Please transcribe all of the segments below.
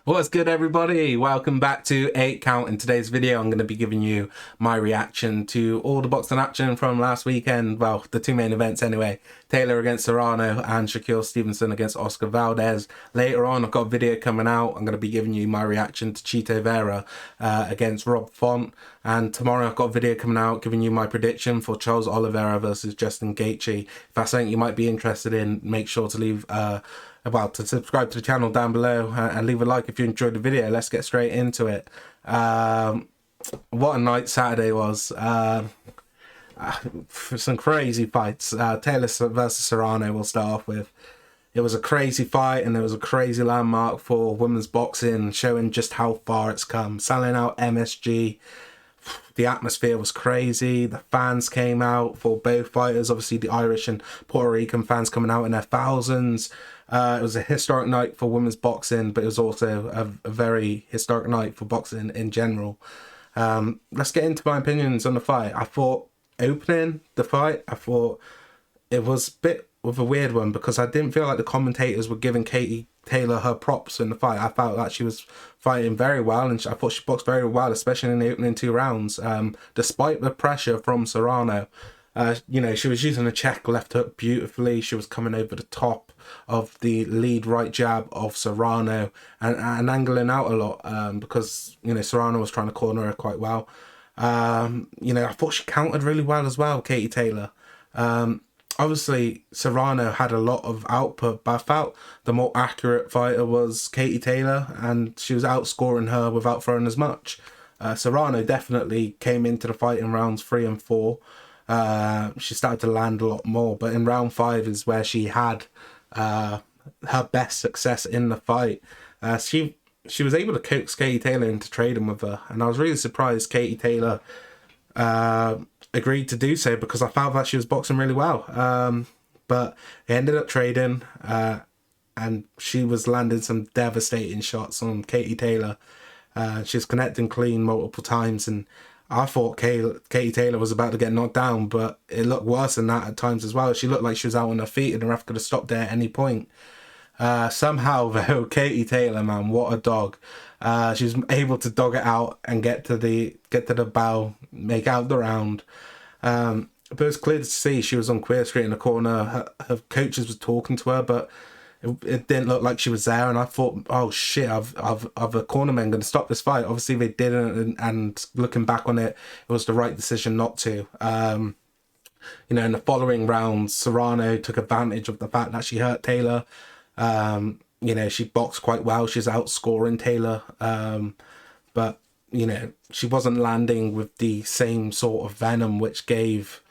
What's good, everybody? Welcome back to 8 Count. In today's video, I'm going to be giving you my reaction to all the boxing action from last weekend. Well, the two main events anyway. Taylor against Serrano and Shakur Stevenson against Oscar Valdez. Later on, I've got a video coming out. I'm going to be giving you my reaction to Chito Vera against Rob Font. And tomorrow, I've got a video coming out giving you my prediction for Charles Oliveira versus Justin Gaethje. If that's something you might be interested in, make sure to leave to subscribe to the channel down below and leave a like if you enjoyed the video. Let's get straight into it. What a night Saturday was. Some crazy fights. Taylor versus Serrano we'll start off with. It was a crazy fight, and it was a crazy landmark for women's boxing, showing just how far it's come. Selling out MSG. The atmosphere was crazy. The fans came out for both fighters. Obviously, the Irish and Puerto Rican fans coming out in their thousands. It was a historic night for women's boxing, but it was also a very historic night for boxing in general. Let's get into my opinions on the fight. I thought opening the fight, I thought it was a bit of a weird one because I didn't feel like the commentators were giving Katie Taylor her props in the fight. I felt like she was fighting very well, and I thought she boxed very well, especially in the opening 2 rounds, despite the pressure from Serrano. She was using a check left hook beautifully. She was coming over the top of the lead right jab of Serrano and angling out a lot because, Serrano was trying to corner her quite well. I thought she countered really well as well, Katie Taylor. Obviously, Serrano had a lot of output, but I felt the more accurate fighter was Katie Taylor, and she was outscoring her without throwing as much. Serrano definitely came into the fight in rounds 3 and 4. She started to land a lot more, but in round 5 is where she had her best success in the fight. She was able to coax Katie Taylor into trading with her, and I was really surprised Katie Taylor agreed to do so because I felt that she was boxing really well. But they ended up trading, and she was landing some devastating shots on Katie Taylor. She was connecting clean multiple times, and I thought Katie Taylor was about to get knocked down, but it looked worse than that at times as well. She looked like she was out on her feet and the ref could have stopped there at any point. Somehow, though, Katie Taylor, man, what a dog. She was able to dog it out and get to the bow, make out the round. But it was clear to see she was on Queer Street in the corner. Her coaches were talking to her, but it didn't look like she was there, and I thought, oh shit, I've a cornerman going to stop this fight. Obviously they didn't, and looking back on it, it was the right decision not to. In the following rounds, Serrano took advantage of the fact that she hurt Taylor. She boxed quite well. She's outscoring Taylor, but she wasn't landing with the same sort of venom which gave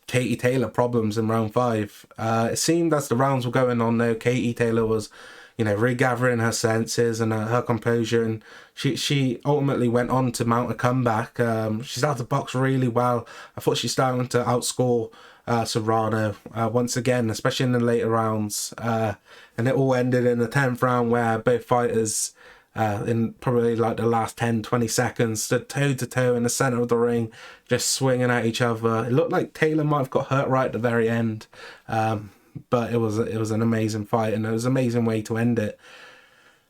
Katie Taylor problems in round 5. It seemed as the rounds were going on, though, Katie Taylor was, regathering her senses and her composure, and she ultimately went on to mount a comeback. She started to box really well. I thought she started to outscore Serrano once again, especially in the later rounds. And it all ended in the 10th round where both fighters, in probably like the last 10-20 seconds, stood toe to toe in the center of the ring, just swinging at each other. It looked like Taylor might have got hurt right at the very end, but it was an amazing fight, and it was an amazing way to end it.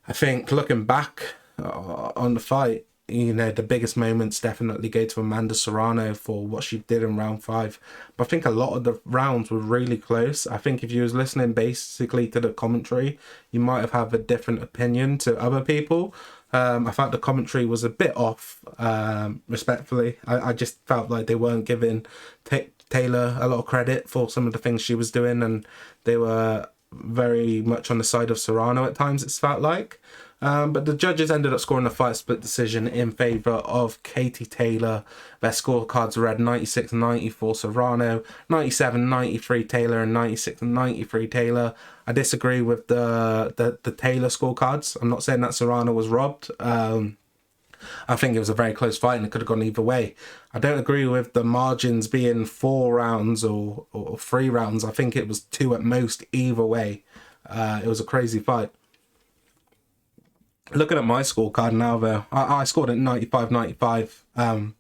I think looking back on the fight, the biggest moments definitely go to Amanda Serrano for what she did in round 5. But I think a lot of the rounds were really close. I think if you was listening basically to the commentary, you might have had a different opinion to other people. I thought the commentary was a bit off, respectfully. I just felt like they weren't giving Taylor a lot of credit for some of the things she was doing, and they were very much on the side of Serrano at times, it's felt like. But the judges ended up scoring the fight split decision in favour of Katie Taylor. Their scorecards read 96-90 for Serrano, 97-93 Taylor, and 96-93 Taylor. I disagree with the Taylor scorecards. I'm not saying that Serrano was robbed. I think it was a very close fight and it could have gone either way. I don't agree with the margins being 4 rounds or 3 rounds. I think it was 2 at most either way. It was a crazy fight. Looking at my scorecard now, though, I scored at 95-95.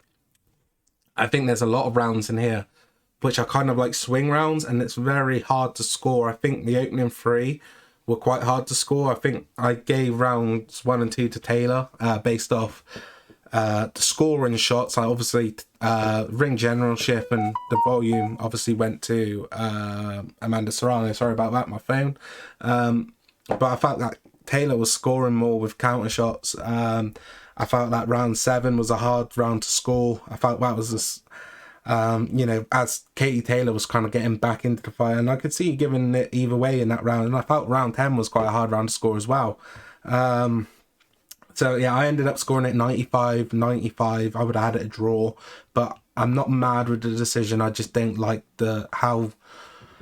I think there's a lot of rounds in here which are kind of like swing rounds, and it's very hard to score. I think the opening 3 were quite hard to score. I think I gave rounds 1 and 2 to Taylor based off the scoring shots. I obviously ring generalship and the volume obviously went to Amanda Serrano. Sorry about that, my phone. But I felt like Taylor was scoring more with counter shots. I felt that round 7 was a hard round to score. I felt that was this, as Katie Taylor was kind of getting back into the fight, and I could see giving it either way in that round. And I felt round 10 was quite a hard round to score as well. So yeah, I ended up scoring it 95-95. I would have had it a draw, but I'm not mad with the decision. I just don't like how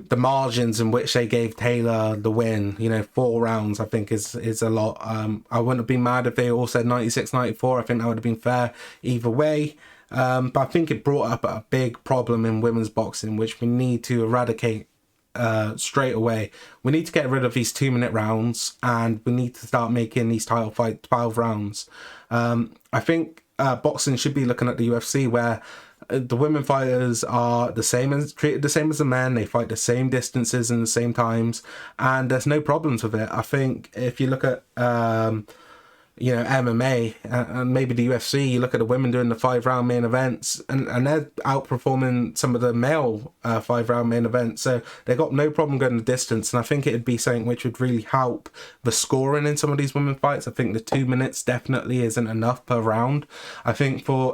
the margins in which they gave Taylor the win. 4 rounds I think is a lot. I wouldn't have been mad if they all said 96-94. I think that would have been fair either way. But I think it brought up a big problem in women's boxing, which we need to eradicate straight away. We need to get rid of these 2-minute rounds, and we need to start making these title fights 12 rounds. I think boxing should be looking at the UFC, where the women fighters are treated the same as the men. They fight the same distances and the same times, and there's no problems with it. I think if you look at MMA and maybe the UFC, you look at the women doing the 5-round main events, and they're outperforming some of the male 5-round main events. So they got no problem going the distance, and I think it'd be something which would really help the scoring in some of these women fights. I think the 2 minutes definitely isn't enough per round. I think for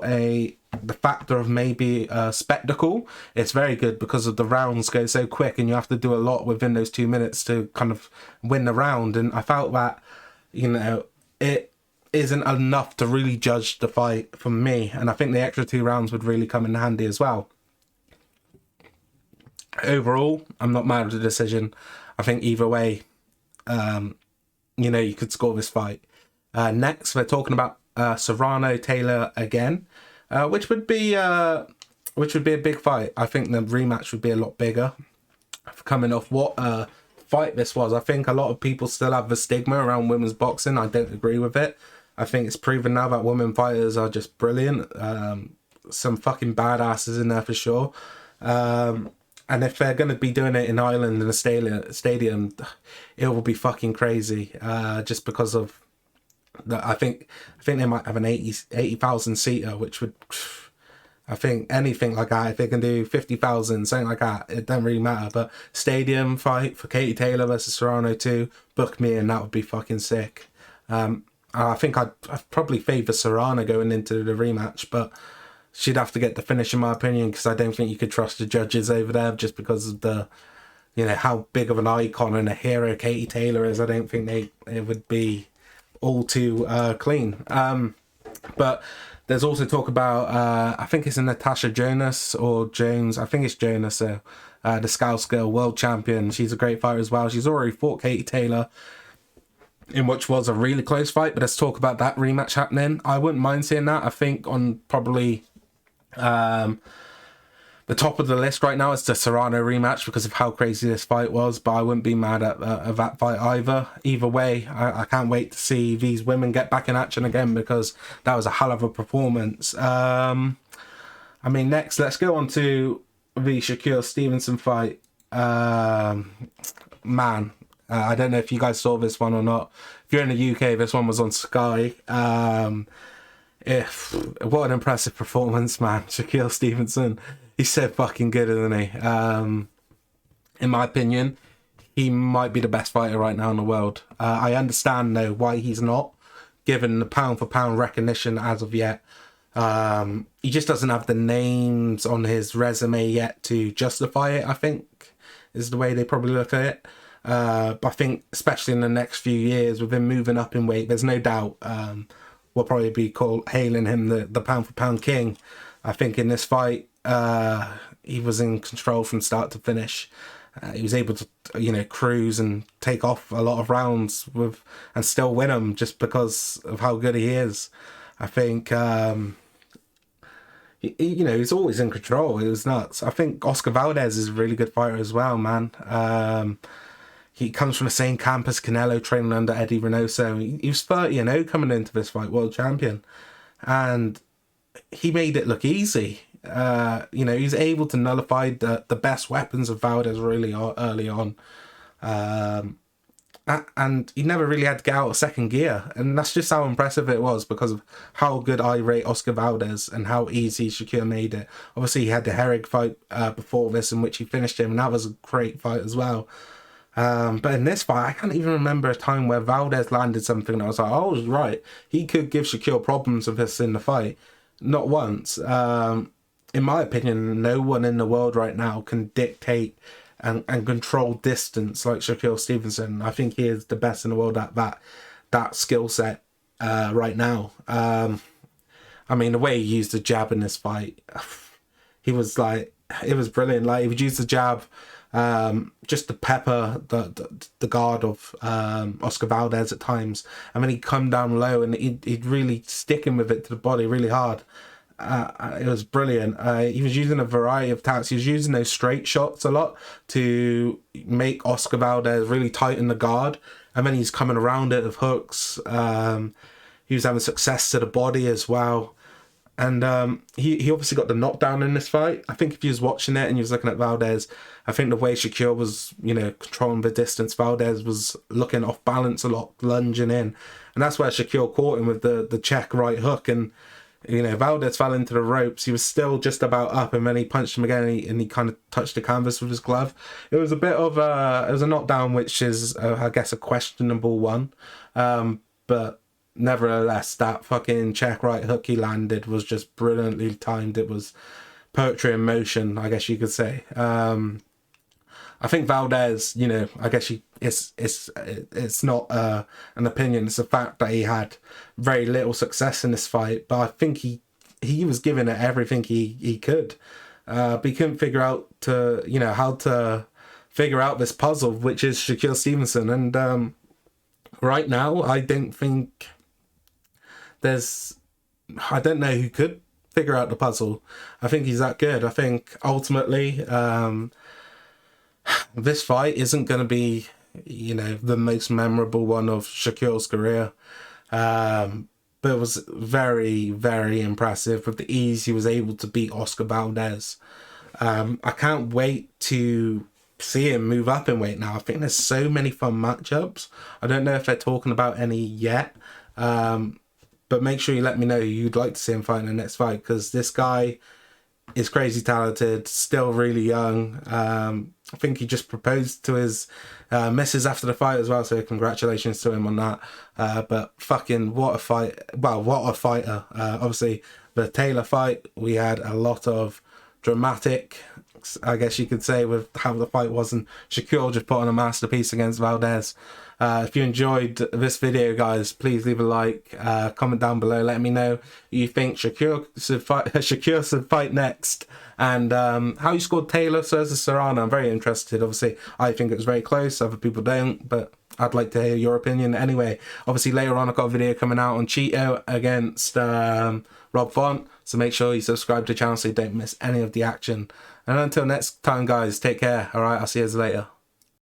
the factor of maybe a spectacle, it's very good because of the rounds go so quick and you have to do a lot within those 2 minutes to kind of win the round. And I felt that it isn't enough to really judge the fight for me, and I think the extra 2 rounds would really come in handy as well. Overall, I'm not mad with the decision. I think either way, you could score this fight. Next, we're talking about Serrano Taylor again, which would be a big fight. I think the rematch would be a lot bigger. Coming off what fight this was, I think a lot of people still have the stigma around women's boxing. I don't agree with it. I think it's proven now that women fighters are just brilliant. Some fucking badasses in there for sure. And if they're going to be doing it in Ireland in a stadium, it will be fucking crazy. Just because of I think they might have an 80,000 seater, which would, I think anything like that, if they can do 50,000, something like that, it doesn't really matter. But stadium fight for Katie Taylor versus Serrano 2, book me in, that would be fucking sick. I think I'd probably favour Serrano going into the rematch, but she'd have to get the finish in my opinion, because I don't think you could trust the judges over there just because of the, how big of an icon and a hero Katie Taylor is. I don't think it would be all too clean. But there's also talk about, I think it's a Natasha Jonas or Jones, I think it's Jonas, the Scouse Girl world champion. She's a great fighter as well. She's already fought Katie Taylor, in which was a really close fight, but let's talk about that rematch happening. I wouldn't mind seeing that. I think on probably the top of the list right now is the Serrano rematch because of how crazy this fight was, but I wouldn't be mad at that fight either. Either way, I can't wait to see these women get back in action again, because that was a hell of a performance. Next, let's go on to the Shakur Stevenson fight. I don't know if you guys saw this one or not. If you're in the UK, this one was on Sky. What an impressive performance, man. Shakur Stevenson, he's so fucking good, isn't he? In my opinion, he might be the best fighter right now in the world. I understand, though, why he's not given the pound-for-pound recognition as of yet. He just doesn't have the names on his resume yet to justify it, I think, is the way they probably look at it. But I think, especially in the next few years, with him moving up in weight, there's no doubt we'll probably be hailing him the pound-for-pound king. I think in this fight, he was in control from start to finish. He was able to, cruise and take off a lot of rounds and still win them just because of how good he is. I think, he's always in control. It was nuts. I think Oscar Valdez is a really good fighter as well, man. He comes from the same camp as Canelo, training under Eddie Reynoso. He was 30-0 coming into this fight, world champion. And he made it look easy. He's able to nullify the best weapons of Valdez really early on. and he never really had to get out of second gear, and that's just how impressive it was because of how good I rate Oscar Valdez and how easy Shakur made it. Obviously, he had the Herrig fight before this in which he finished him, and that was a great fight as well. But in this fight, I can't even remember a time where Valdez landed something and I was like, oh, I was right. He could give Shakur problems with this in the fight. Not once. In my opinion, no one in the world right now can dictate and control distance like Shakur Stevenson. I think he is the best in the world at that skill set right now. I mean, the way he used the jab in this fight, he was like, it was brilliant. Like, he would use the jab just to pepper the guard of Oscar Valdez at times, and then he'd come down low and he'd really stick him with it to the body really hard. It was brilliant. He was using a variety of tactics. He was using those straight shots a lot to make Oscar Valdez really tighten the guard, and then he's coming around it with hooks. He was having success to the body as well. And he obviously got the knockdown in this fight. I think if you was watching it and you was looking at Valdez, I think the way Shakur was, controlling the distance, Valdez was looking off balance a lot, lunging in. And that's where Shakur caught him with the check right hook. And, Valdez fell into the ropes. He was still just about up, and then he punched him again, and he kind of touched the canvas with his glove. It was a bit of it was a knockdown, which is, I guess, a questionable one. But nevertheless, that fucking check right hook he landed was just brilliantly timed. It was poetry in motion, I guess you could say. I think Valdez, I guess it's not an opinion, it's a fact that he had very little success in this fight, but I think he was giving it everything he could. But he couldn't figure out how to figure out this puzzle, which is Shakur Stevenson. And right now, I don't think I don't know who could figure out the puzzle. I think he's that good. I think ultimately, this fight isn't going to be, the most memorable one of Shakur's career. But it was very, very impressive with the ease he was able to beat Oscar Valdez. I can't wait to see him move up in weight now. I think there's so many fun matchups. I don't know if they're talking about any yet. But make sure you let me know who you'd like to see him fight in the next fight, because this guy is crazy talented, still really young. I think he just proposed to his missus after the fight as well, so congratulations to him on that. But fucking what a fight. Well, what a fighter. Obviously, the Taylor fight, we had a lot of dramatic, I guess you could say, with how the fight was, and Shakur just put on a masterpiece against Valdez. If you enjoyed this video, guys, please leave a like, comment down below, let me know who you think Shakur should fight next, and how you scored Taylor versus Serrano. I'm very interested. Obviously, I think it was very close, other people don't, but I'd like to hear your opinion. Anyway, obviously later on I've got a video coming out on Cheeto against Rob Font, so make sure you subscribe to the channel so you don't miss any of the action. And until next time, guys, take care. Alright, I'll see you later.